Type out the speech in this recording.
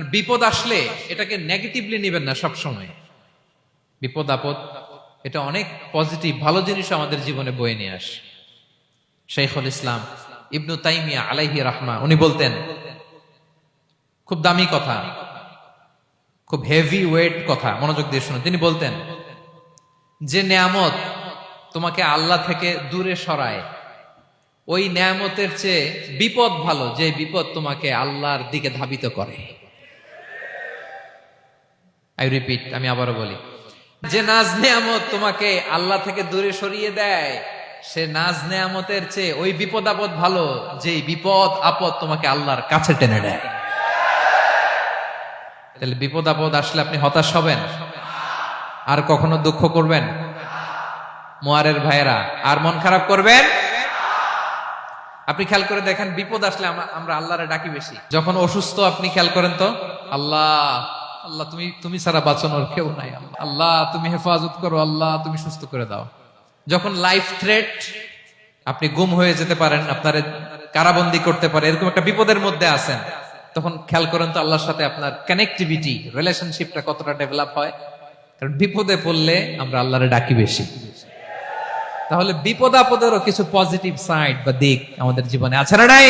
আর বিপদ আসলে এটাকে নেগেটিভলি নেবেন না সব সময়। বিপদ আপদ এটা অনেক পজিটিভ ভালো জিনিস আমাদের জীবনে বয়ে নিয়ে আসে। শাইখুল ইসলাম ইবনু তাইমিয়া আলাইহি রাহমা উনি বলতেন, খুব দামি কথা, খুব হেভি ওয়েট কথা, মনোযোগ দিয়ে শুনুন। তিনি বলতেন, যে নেয়ামত তোমাকে আল্লাহ থেকে দূরে সরায়, ওই নেয়ামতের চেয়ে বিপদ ভালো, যে বিপদ তোমাকে আল্লাহর দিকে ধাবিত করে। আই রিপিট, আমি আবারও বলি, যে নাজ নেয়ামত তোমাকে আল্লাহ থেকে দূরে সরিয়ে দেয়, সে নাজ নেয়ামতের চেয়ে ওই বিপদ আপদ ভালো, যে বিপদ আপদ তোমাকে আল্লাহর কাছে টেনে দেয়। তাহলে বিপদ আপদ আসলে আপনি হতাশ হবেন? আর কখনো দুঃখ করবেন? মোয়ারের ভাইয়েরা, আর মন খারাপ করবেন? আপনি খেয়াল করে দেখেন, বিপদ আসলে আমরা আল্লাহরে ডাকি বেশি। যখন অসুস্থ আপনি খেয়াল করেন তো, আল্লাহ আল্লাহ তুমি ছাড়া বাঁচানোর কেউ নাই, আল্লাহ তুমি হেফাজত করো, আল্লাহ তুমি সুস্থ করে দাও। যখন লাইফ থ্রেট, আপনি গুম হয়ে যেতে পারেন, আপনার কারাবন্দি করতে পারে, এরকম একটা বিপদের মধ্যে আছেন, তখন খেয়াল করেন তো আল্লাহর সাথে আপনার কানেক্টিভিটি, রিলেশনশিপটা কতটা ডেভেলপ হয়। কারণ বিপদে পড়লে আমরা আল্লাহরে ডাকি বেশি। তাহলে বিপদ আপদেরও কিছু পজিটিভ সাইড বা দিক আমাদের জীবনে আছে না নাই?